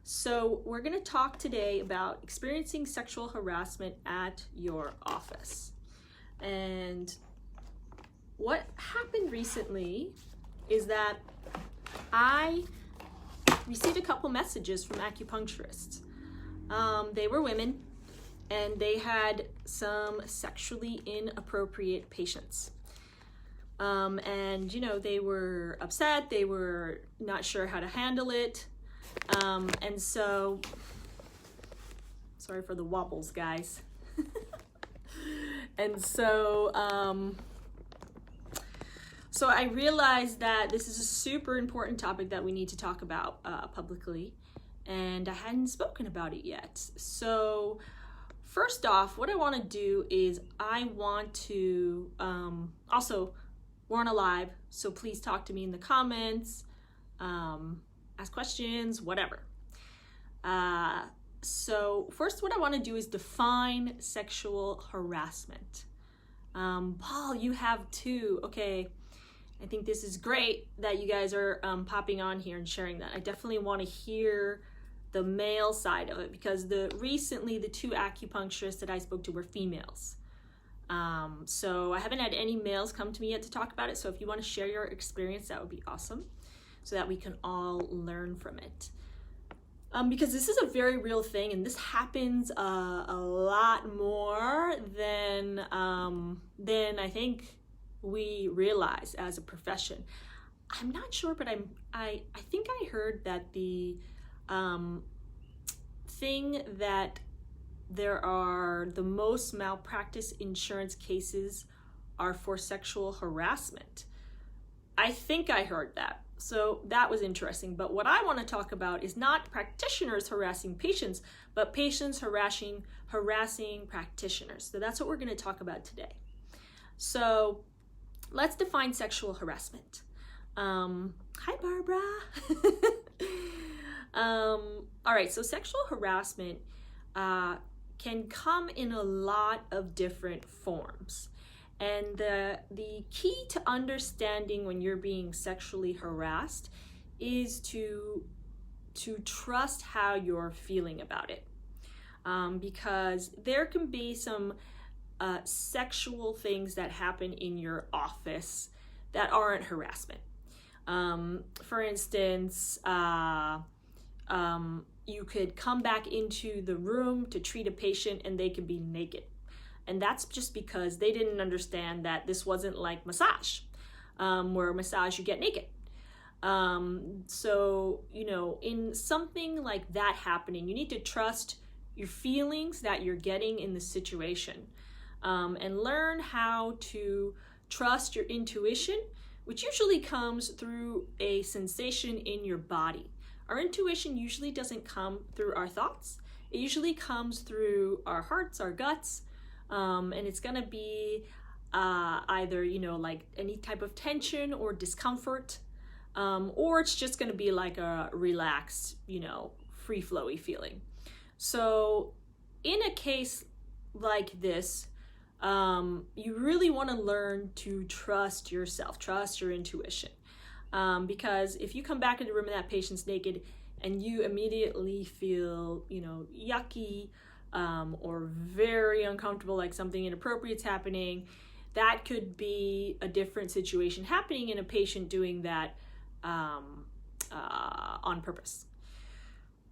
So we're going to talk today about experiencing sexual harassment at your office. And what happened recently is that I received a couple messages from acupuncturists. They were women and they had some sexually inappropriate patients. And you know, they were upset, they were not sure how to handle it. And so, sorry for the wobbles, guys. And so, so I realized that this is a super important topic that we need to talk about publicly, and I hadn't spoken about it yet. So first off, what I want to do is I want to, also, we're on a live, so please talk to me in the comments, ask questions, whatever. So first, what I want to do is define sexual harassment. Paul, you have two. Okay, I think this is great that you guys are popping on here and sharing that. I definitely want to hear the male side of it, because recently the two acupuncturists that I spoke to were females. So I haven't had any males come to me yet to talk about it. So if you want to share your experience, that would be awesome, so that we can all learn from it. Because this is a very real thing, and this happens a lot more than I think we realize as a profession. I'm not sure, but I think I heard that the thing that there are the most malpractice insurance cases are for sexual harassment. I think I heard that. So that was interesting. But what I want to talk about is not practitioners harassing patients, but patients harassing practitioners. So that's what we're going to talk about today. So let's define sexual harassment. Hi, Barbara. All right, so sexual harassment can come in a lot of different forms. And the key to understanding when you're being sexually harassed is to trust how you're feeling about it. Because there can be some sexual things that happen in your office that aren't harassment. For instance, you could come back into the room to treat a patient and they could be naked. And that's just because they didn't understand that this wasn't like massage, where massage you get naked. So, you know, in something like that happening, you need to trust your feelings that you're getting in the situation, and learn how to trust your intuition, which usually comes through a sensation in your body. Our intuition usually doesn't come through our thoughts. It usually comes through our hearts, our guts, and it's gonna be either, you know, like any type of tension or discomfort, or it's just gonna be like a relaxed, you know, free flowy feeling. So in a case like this, you really want to learn to trust yourself, trust your intuition. Because if you come back in the room and that patient's naked and you immediately feel, you know, yucky, or very uncomfortable, like something inappropriate's happening, that could be a different situation happening in a patient doing that on purpose.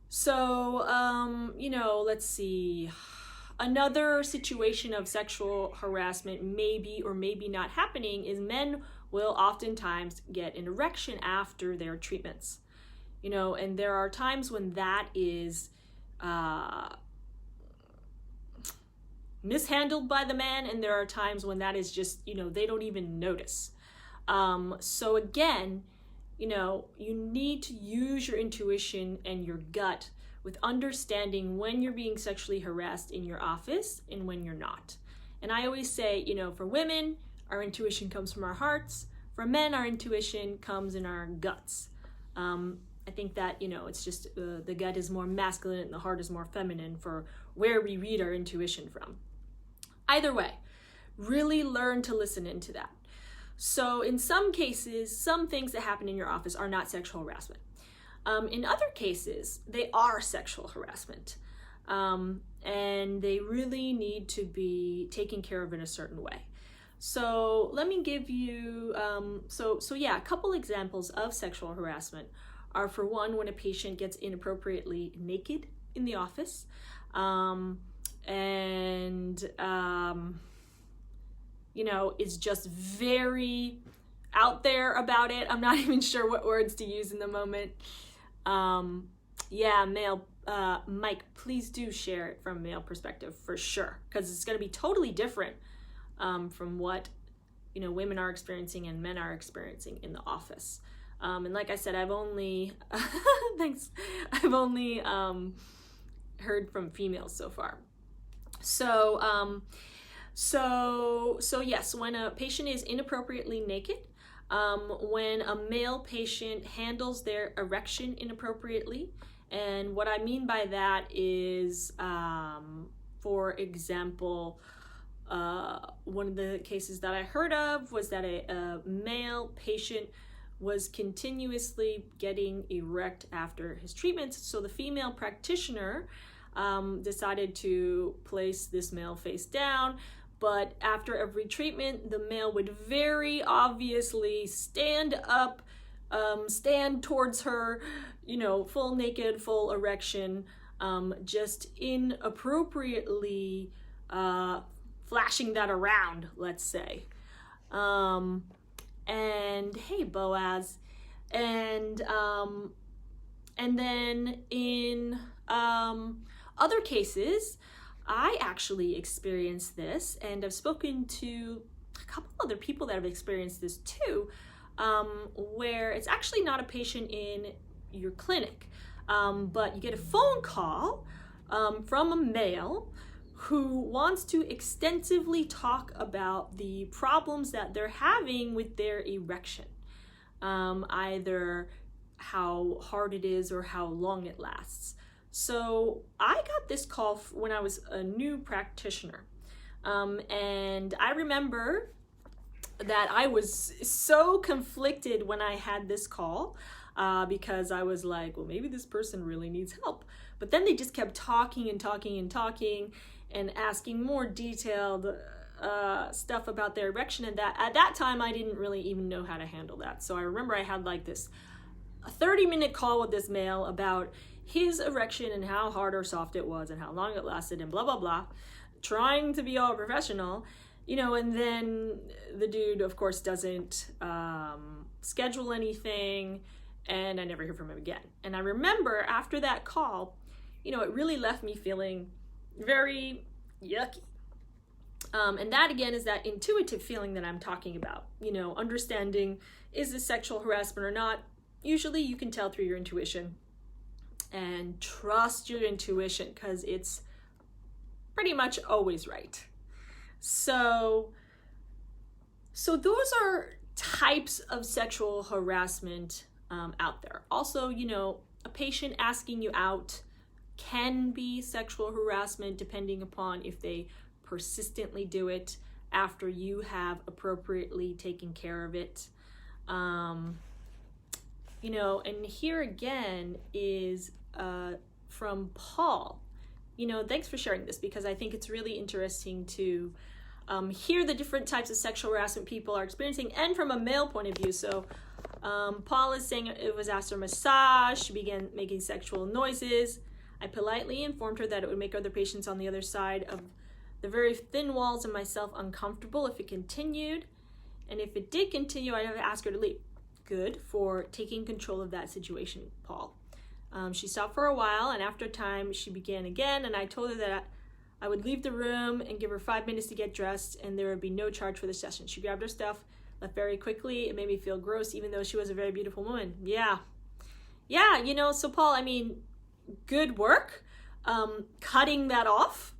So, you know, let's see. Another situation of sexual harassment maybe or maybe not happening is men will oftentimes get an erection after their treatments. You know, and there are times when that is mishandled by the man, and there are times when that is just, you know, they don't even notice. So again, you know, you need to use your intuition and your gut with understanding when you're being sexually harassed in your office and when you're not. And I always say, you know, for women, our intuition comes from our hearts. For men, our intuition comes in our guts. I think that, you know, it's just the gut is more masculine and the heart is more feminine for where we read our intuition from. Either way, really learn to listen into that. So in some cases, some things that happen in your office are not sexual harassment. In other cases, they are sexual harassment, and they really need to be taken care of in a certain way. So let me give you, a couple examples of sexual harassment are, for one, when a patient gets inappropriately naked in the office, is just very out there about it. I'm not even sure what words to use in the moment. Male, Mike, please do share it from a male perspective for sure, because it's going to be totally different from what women are experiencing and men are experiencing in the office. And like I said, I've only heard from females so far. So yes, when a patient is inappropriately naked, when a male patient handles their erection inappropriately, and what I mean by that is, for example, one of the cases that I heard of was that a male patient was continuously getting erect after his treatments. So the female practitioner decided to place this male face down, but after every treatment, the male would very obviously stand up, stand towards her, full naked, full erection, just inappropriately flashing that around, let's say. And hey, Boaz. And then in other cases, I actually experienced this, and I've spoken to a couple other people that have experienced this too, where it's actually not a patient in your clinic, but you get a phone call from a male who wants to extensively talk about the problems that they're having with their erection, either how hard it is or how long it lasts. So I got this call when I was a new practitioner, and I remember that I was so conflicted when I had this call, because I was like, well, maybe this person really needs help. But then they just kept talking and talking and talking and asking more detailed stuff about their erection, and that at that time I didn't really even know how to handle that. So I remember I had like this a 30-minute call with this male about his erection and how hard or soft it was and how long it lasted and blah blah blah, trying to be all professional, and then the dude of course doesn't schedule anything, and I never hear from him again. And I remember after that call, it really left me feeling very yucky. And that again is that intuitive feeling that I'm talking about, understanding, is this sexual harassment or not? Usually you can tell through your intuition, and trust your intuition because it's pretty much always right. So those are types of sexual harassment out there. Also, a patient asking you out can be sexual harassment depending upon if they persistently do it after you have appropriately taken care of it. And here again is from Paul. Thanks for sharing this, because I think it's really interesting to hear the different types of sexual harassment people are experiencing, and from a male point of view. So Paul is saying it was after a massage, she began making sexual noises. I politely informed her that it would make other patients on the other side of the very thin walls and myself uncomfortable if it continued. And if it did continue, I'd have to ask her to leave. Good for taking control of that situation, Paul. She stopped for a while, and after a time, she began again, and I told her that I would leave the room and give her 5 minutes to get dressed, and there would be no charge for the session. She grabbed her stuff, left very quickly. It made me feel gross, even though she was a very beautiful woman. Yeah, so Paul, good work cutting that off,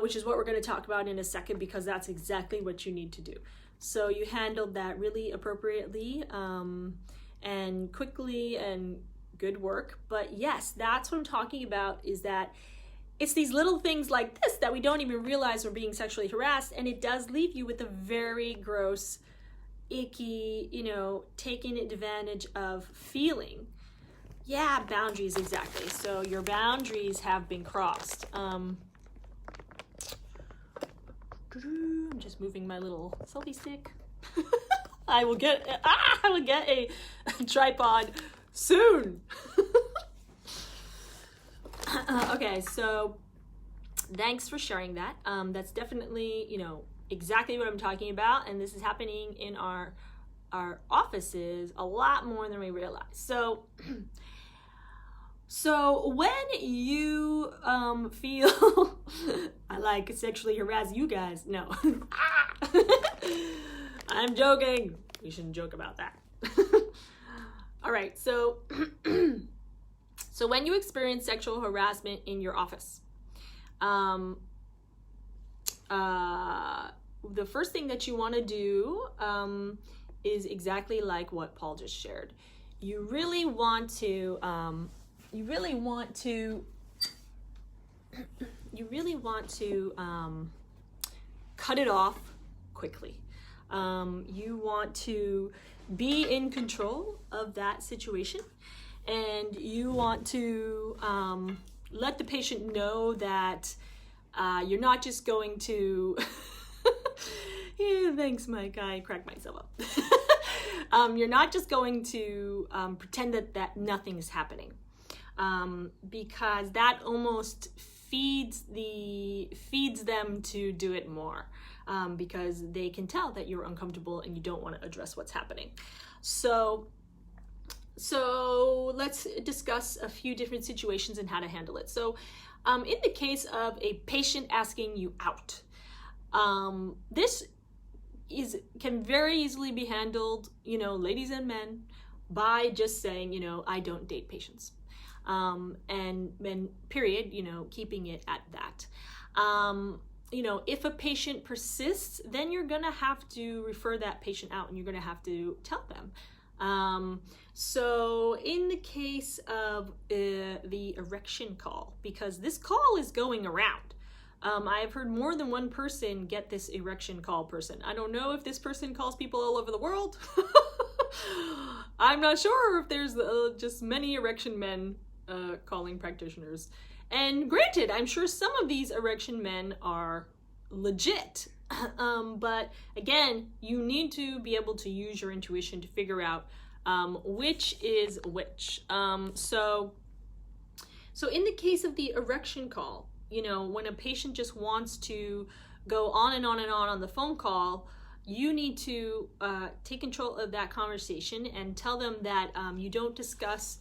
which is what we're going to talk about in a second, because that's exactly what you need to do. So you handled that really appropriately and quickly, and good work. But yes, that's what I'm talking about, is that it's these little things like this that we don't even realize we're being sexually harassed, and it does leave you with a very gross, icky, taking advantage of feeling. Yeah, boundaries, exactly. So your boundaries have been crossed. I'm just moving my little selfie stick. I will get a tripod soon. Okay, so thanks for sharing that. That's definitely, exactly what I'm talking about, and this is happening in our offices a lot more than we realize. So when you feel I like sexually harass you guys, no. I'm joking. We shouldn't joke about that. All right, so so when you experience sexual harassment in your office, the first thing that you want to do is exactly like what Paul just shared. You really want to cut it off quickly. You want to be in control of that situation, and you want to let the patient know that you're not just going to yeah, thanks Mike, I cracked myself up. You're not just going to pretend that nothing is happening, because that almost feeds them to do it more, because they can tell that you're uncomfortable and you don't want to address what's happening. So let's discuss a few different situations and how to handle it. So in the case of a patient asking you out, this can very easily be handled, ladies and men, by just saying, I don't date patients. And period, keeping it at that. If a patient persists, then you're gonna have to refer that patient out, and you're gonna have to tell them. So in the case of the erection call, because this call is going around, I've heard more than one person get this erection call person. I don't know if this person calls people all over the world. I'm not sure if there's just many erection men calling practitioners. And granted, I'm sure some of these erection men are legit. But again, you need to be able to use your intuition to figure out which is which. So in the case of the erection call, when a patient just wants to go on and on and on the phone call, you need to take control of that conversation and tell them that you don't discuss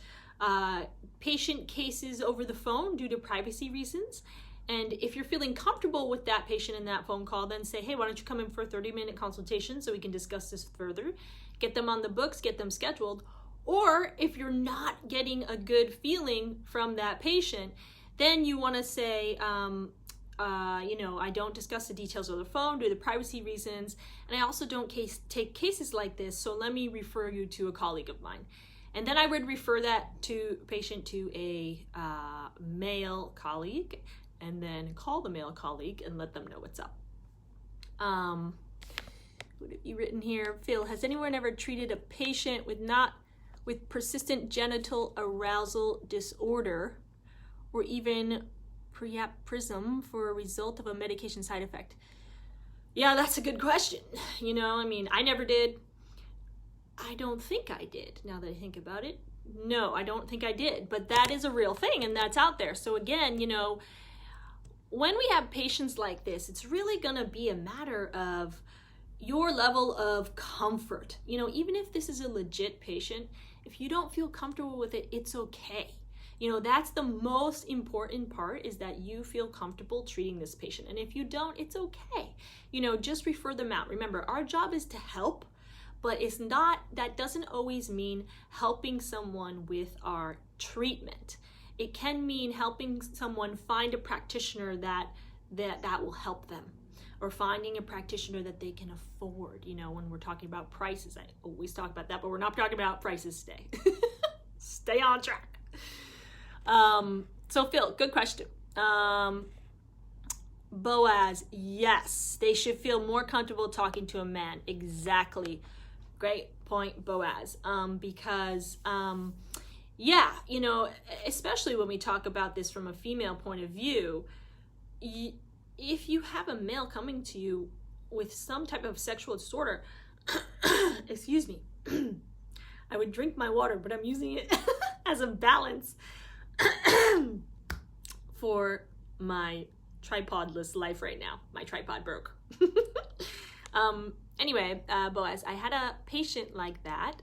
patient cases over the phone due to privacy reasons. And if you're feeling comfortable with that patient in that phone call, then say, hey, why don't you come in for a 30-minute consultation so we can discuss this further, get them on the books, get them scheduled. Or if you're not getting a good feeling from that patient, then you want to say, I don't discuss the details over the phone due to privacy reasons, and I also don't take cases like this, so let me refer you to a colleague of mine. And then I would refer that patient to a male colleague, and then call the male colleague and let them know what's up. What have you written here? Phil, has anyone ever treated a patient with persistent genital arousal disorder, or even priapism for a result of a medication side effect? Yeah, that's a good question. I never did. I don't think I did, now that I think about it. No, I don't think I did, but that is a real thing, and that's out there. So again, when we have patients like this, it's really gonna be a matter of your level of comfort. Even if this is a legit patient, if you don't feel comfortable with it, it's okay. That's the most important part, is that you feel comfortable treating this patient. And if you don't, it's okay. Just refer them out. Remember, our job is to help, but that doesn't always mean helping someone with our treatment. It can mean helping someone find a practitioner that will help them, or finding a practitioner that they can afford. When we're talking about prices, I always talk about that, but we're not talking about prices today. Stay on track. So Phil, good question. Boaz, yes, they should feel more comfortable talking to a man. Exactly. Great point, Boaz. Because yeah, you know, especially when we talk about this from a female point of view, if you have a male coming to you with some type of sexual disorder, excuse me, I would drink my water, but I'm using it as a balance for my tripodless life right now. My tripod broke. Anyway, Boaz, I had a patient like that,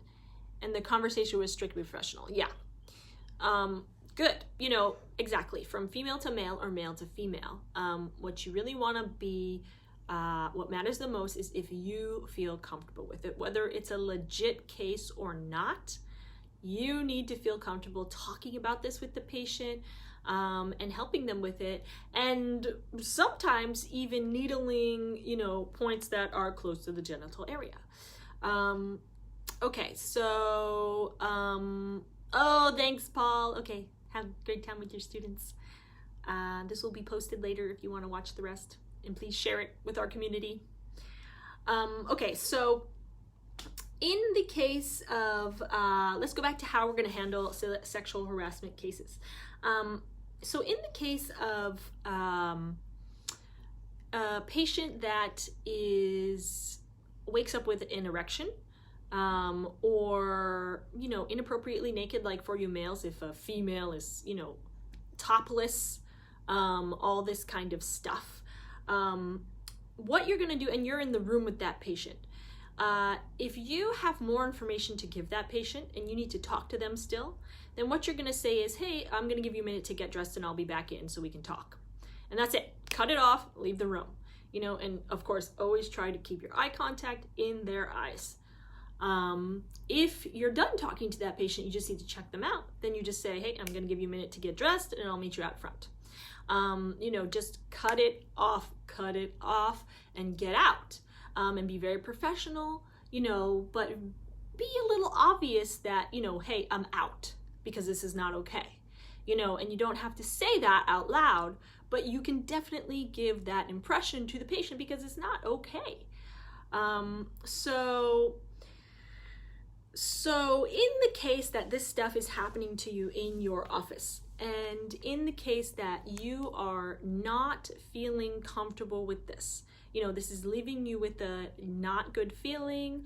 and the conversation was strictly professional. Yeah. Good. You know, exactly. From female to male or male to female. What you really want to be, what matters the most is if you feel comfortable with it, whether it's a legit case or not. You need to feel comfortable talking about this with the patient, and helping them with it, and sometimes even needling, you know, points that are close to the genital area. Okay, so, oh, thanks, Paul. Okay, have a great time with your students. This will be posted later if you want to watch the rest, and please share it with our community. Okay, so in the case of, let's go back to how we're going to handle sexual harassment cases. So in the case of a patient that wakes up with an erection, or, you know, inappropriately naked, like for you males, if a female is, you know, topless, all this kind of stuff, what you're going to do, and you're in the room with that patient, if you have more information to give that patient and you need to talk to them still, then what you're going to say is, hey, I'm going to give you a minute to get dressed and I'll be back in so we can talk. And that's it. Cut it off, leave the room. You know, and of course, always try to keep your eye contact in their eyes. If you're done talking to that patient, you just need to check them out. Then you just say, hey, I'm going to give you a minute to get dressed and I'll meet you out front. You know, just cut it off and get out. And be very professional, you know, but be a little obvious that, you know, hey, I'm out because this is not okay, you know, and you don't have to say that out loud, but you can definitely give that impression to the patient because it's not okay. So in the case that this stuff is happening to you in your office, and in the case that you are not feeling comfortable with this, you know, this is leaving you with a not good feeling,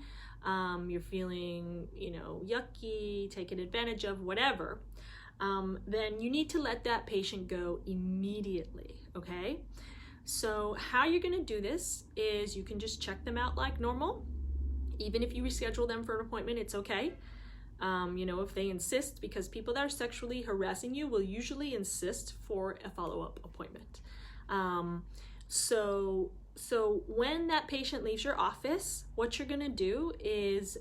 you're feeling, you know, yucky, taken advantage of, whatever, then you need to let that patient go immediately, okay? So how you're gonna do this is you can just check them out like normal. Even if you reschedule them for an appointment, it's okay. You know, if they insist, because people that are sexually harassing you will usually insist for a follow-up appointment. So when that patient leaves your office, what you're gonna do is,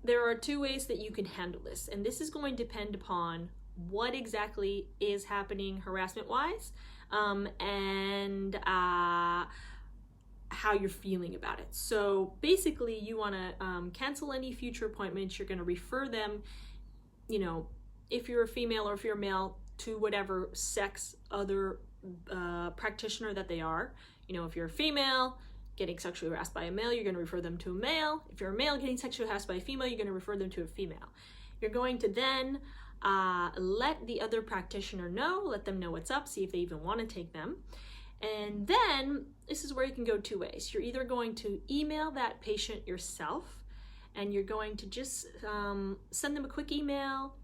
there are two ways that you can handle this. And this is going to depend upon what exactly is happening harassment-wise, and how you're feeling about it. So basically you wanna cancel any future appointments. You're gonna refer them, you know, if you're a female or if you're a male, to whatever sex other practitioner that they are. You know, if you're a female getting sexually harassed by a male, you're going to refer them to a male. If you're a male getting sexually harassed by a female, you're going to refer them to a female. You're going to then let the other practitioner know, let them know what's up, see if they even want to take them. And then this is where you can go two ways. You're either going to email that patient yourself, and you're going to just send them a quick email.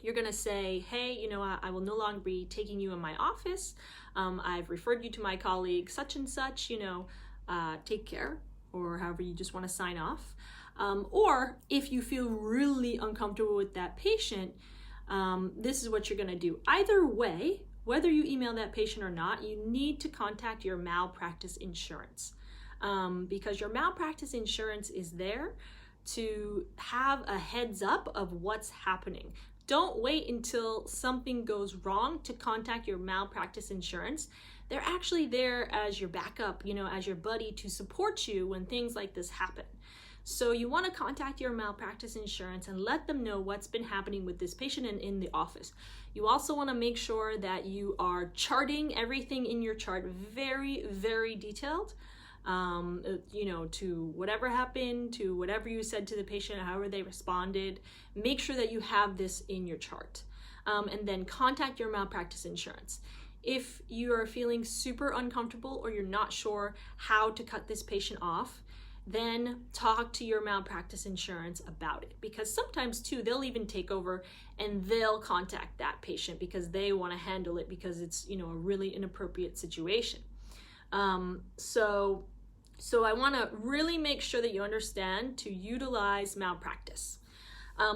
You're going to say, hey, you know, I will no longer be taking you in my office. I've referred you to my colleague such and such, you know, take care, or however you just want to sign off. Or if you feel really uncomfortable with that patient, this is what you're going to do. Either way, whether you email that patient or not, you need to contact your malpractice insurance, because your malpractice insurance is there to have a heads up of what's happening. Don't wait until something goes wrong to contact your malpractice insurance. They're actually there as your backup, you know, as your buddy to support you when things like this happen. So you want to contact your malpractice insurance and let them know what's been happening with this patient and in the office. You also want to make sure that you are charting everything in your chart very, very detailed. to whatever happened, to whatever you said to the patient, however they responded. Make sure that you have this in your chart. And then contact your malpractice insurance. If you are feeling super uncomfortable or you're not sure how to cut this patient off, then talk to your malpractice insurance about it, because sometimes too they'll even take over and they'll contact that patient because they want to handle it because it's a really inappropriate situation. So I want to really make sure that you understand to utilize malpractice.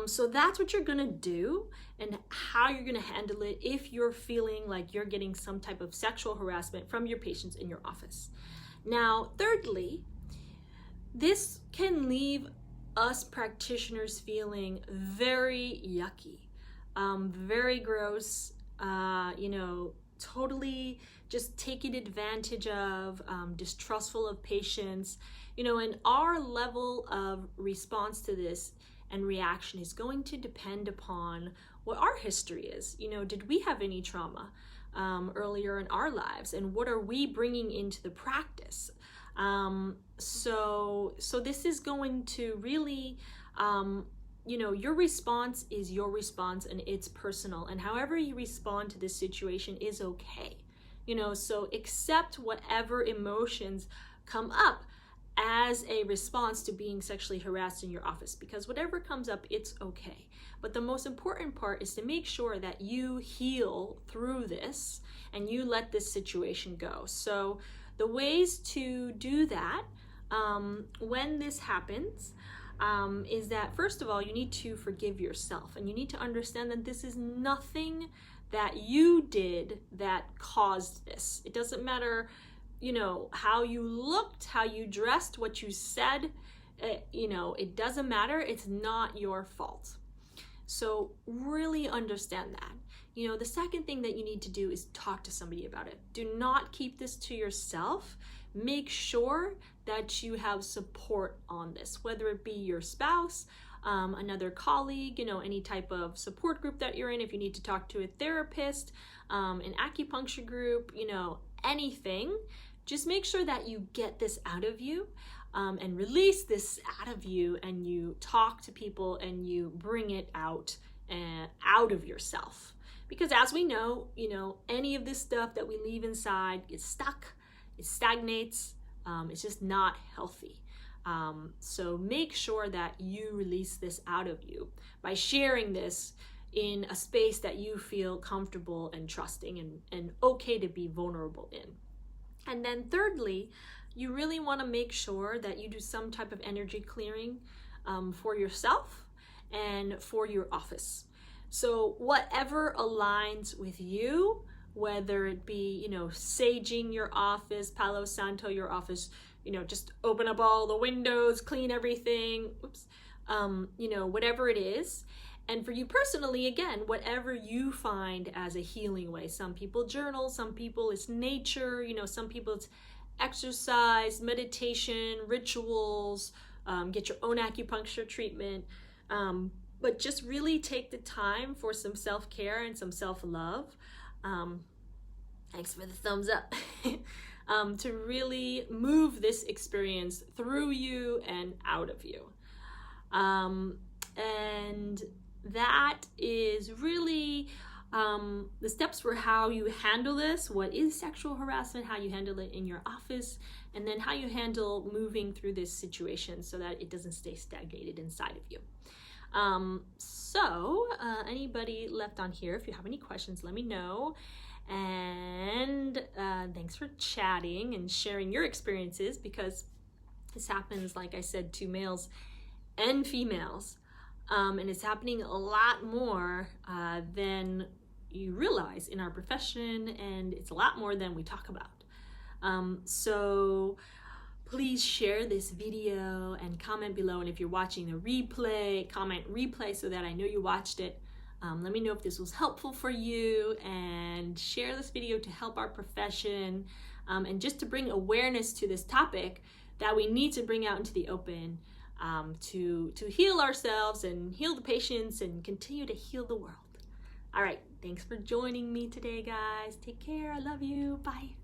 So that's what you're gonna do and how you're gonna handle it if you're feeling like you're getting some type of sexual harassment from your patients in your office. Now, thirdly, this can leave us practitioners feeling very yucky, very gross, totally just taken advantage of, distrustful of patients, and our level of response to this and reaction is going to depend upon what our history is. Did we have any trauma earlier in our lives, and what are we bringing into the practice? So this is going to really, your response is your response and it's personal, and however you respond to this situation is okay. So accept whatever emotions come up as a response to being sexually harassed in your office, because whatever comes up, it's okay. But the most important part is to make sure that you heal through this and you let this situation go. So the ways to do that when this happens is that, first of all, you need to forgive yourself, and you need to understand that this is nothing that you did that caused this. It doesn't matter how you looked, how you dressed, what you said, it doesn't matter. It's not your fault. So really understand that. The second thing that you need to do is talk to somebody about it. Do not keep this to yourself. Make sure that you have support on this, whether it be your spouse, another colleague, any type of support group that you're in. If you need to talk to a therapist, an acupuncture group, anything, just make sure that you get this out of you and release this out of you, and you talk to people and you bring it out of yourself. Because as we know, any of this stuff that we leave inside gets stuck, it stagnates, it's just not healthy. So make sure that you release this out of you by sharing this in a space that you feel comfortable and trusting and okay to be vulnerable in. And then thirdly, you really want to make sure that you do some type of energy clearing for yourself and for your office. So whatever aligns with you, whether it be, saging your office, Palo Santo your office, just open up all the windows, clean everything, whatever it is. And for you personally, again, whatever you find as a healing way. Some people journal, some people it's nature, some people it's exercise, meditation, rituals, get your own acupuncture treatment. But just really take the time for some self-care and some self-love. Thanks for the thumbs up. To really move this experience through you and out of you. And that is really the steps for how you handle this. What is sexual harassment, how you handle it in your office, and then how you handle moving through this situation so that it doesn't stay stagnated inside of you. Anybody left on here, if you have any questions, let me know. And thanks for chatting and sharing your experiences, because this happens, like I said, to males and females. And it's happening a lot more than you realize in our profession, and it's a lot more than we talk about. So please share this video and comment below. And if you're watching the replay, comment replay so that I know you watched it. Let me know if this was helpful for you, and share this video to help our profession and just to bring awareness to this topic that we need to bring out into the open to heal ourselves and heal the patients and continue to heal the world. All right, thanks for joining me today, guys. Take care. I love you. Bye.